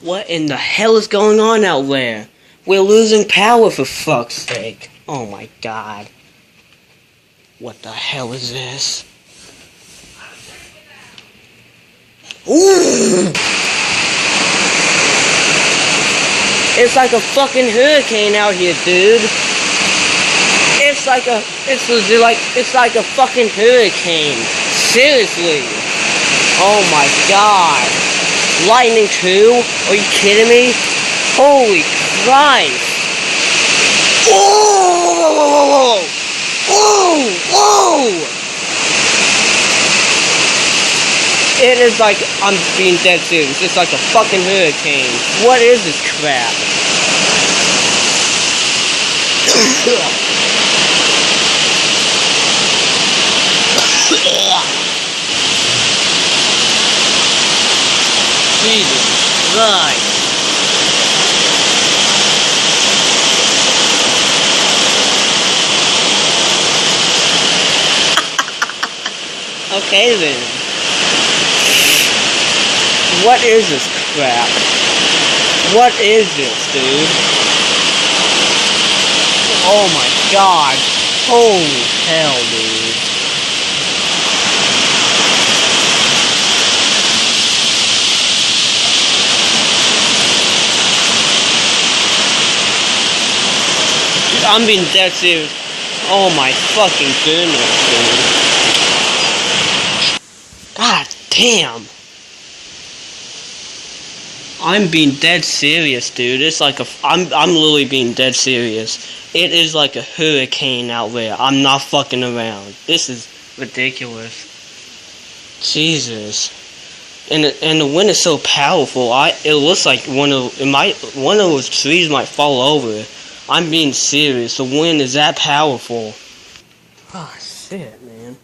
What in the hell is going on out there? We're losing power, for fuck's sake. Oh my god. What the hell is this? Ooh! It's like a fucking hurricane out here, dude. It's like a fucking hurricane. Seriously. Oh my god. Lightning too? Are you kidding me? Holy Christ. Whoa! Whoa! Whoa! It is like, I'm being dead serious, it's like a fucking hurricane. What is this crap? Jesus Christ. Okay then. What is this crap? What is this, dude? Oh my god. Holy hell, dude. I'm being dead serious. Oh my fucking goodness, dude. God damn. I'm being dead serious, dude. It's like I'm literally being dead serious. It is like a hurricane out there. I'm not fucking around. This is ridiculous. Jesus. And the wind is so powerful. It looks like one of those trees might fall over. I'm being serious. The wind is that powerful. Oh shit, man.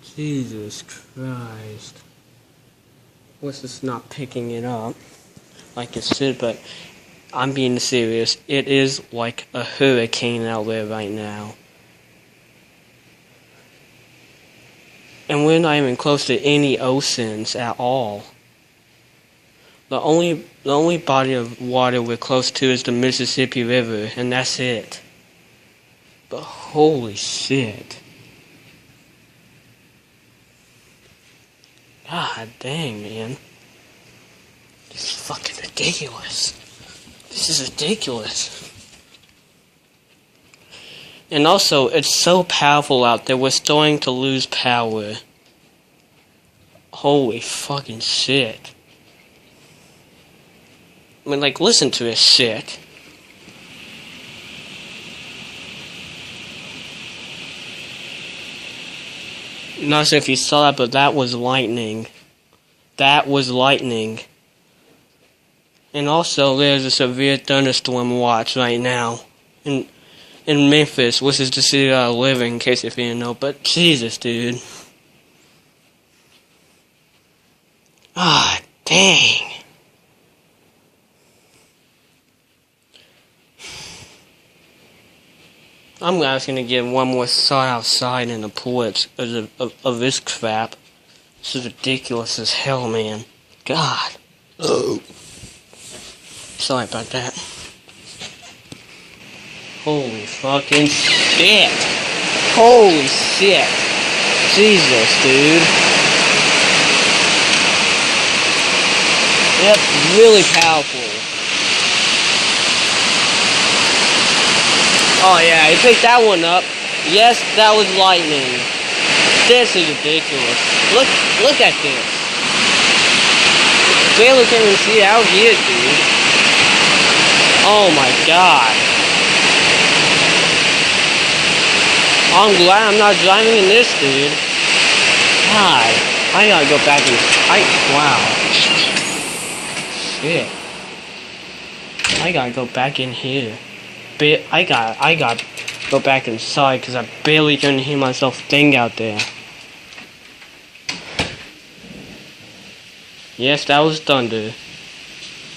Jesus Christ. What's this not picking it up like it should, but I'm being serious. It is like a hurricane out there right now. And we're not even close to any oceans at all. The only body of water we're close to is the Mississippi River, and that's it. But holy shit. God dang, man. This is fucking ridiculous. This is ridiculous. And also, it's so powerful out there, we're starting to lose power. Holy fucking shit. I mean, like, listen to this shit. Not sure if you saw that, but that was lightning. That was lightning. And also, there's a severe thunderstorm watch right now in Memphis, which is the city that I live in case if you didn't know. But Jesus, dude. Ah, dang. I'm actually gonna get one more shot outside in the porch of this crap. This is ridiculous as hell, man. God. Oh. Sorry about that. Holy fucking shit. Holy shit. Jesus, dude. That's really powerful. Oh yeah, you picked that one up. Yes, that was lightning. This is ridiculous. Look at this. Barely can even see out here, dude. Oh my god. I'm glad I'm not driving in this, dude. God, I gotta go back and wow. Shit. I gotta go back in here. I got go back inside because I barely couldn't hear myself think out there. Yes, that was thunder.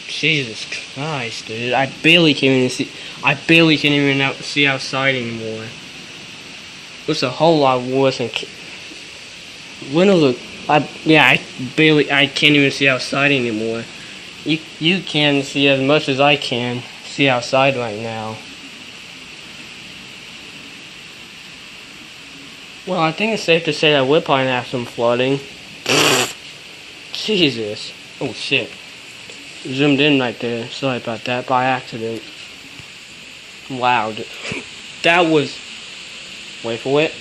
Jesus Christ, dude! I barely can even see outside anymore. It's a whole lot worse than I can't even see outside anymore. You can see as much as I can see outside right now. Well, I think it's safe to say that we're probably gonna have some flooding. Jesus. Oh shit. Zoomed in right there. Sorry about that, by accident. Wow. That was... Wait for it.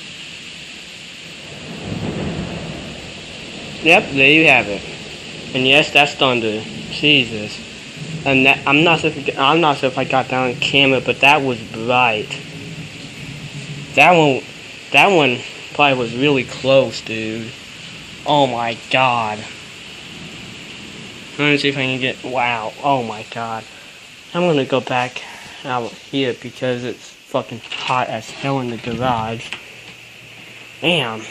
Yep, there you have it. And yes, that's thunder. Jesus. And that, I'm not sure if I got that on camera, but that was bright. That one probably was really close, dude. Oh my god. Let me see if I can get... Wow. Oh my god. I'm gonna go back out here because it's fucking hot as hell in the garage. Damn.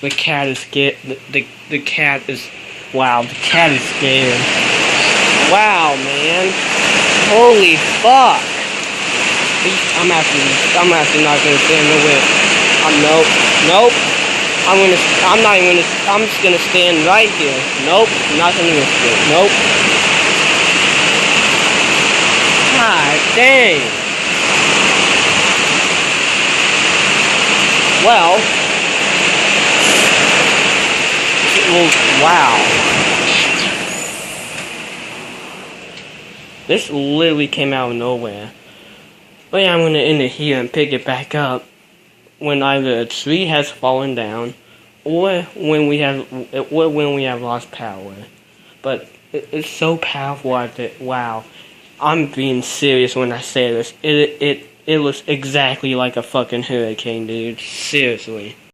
The cat is scared. The cat is... Wow, the cat is scared. Wow, man. Holy fuck. I'm actually not gonna stand nowhere. Nope. I'm just gonna stand right here. Nope, not gonna risk it. Nope. God dang. Well, wow. This literally came out of nowhere. But yeah, I'm gonna end it here and pick it back up when either a tree has fallen down or when we have lost power. But it's so powerful that, wow, I'm being serious when I say this. It looks exactly like a fucking hurricane, dude. Seriously.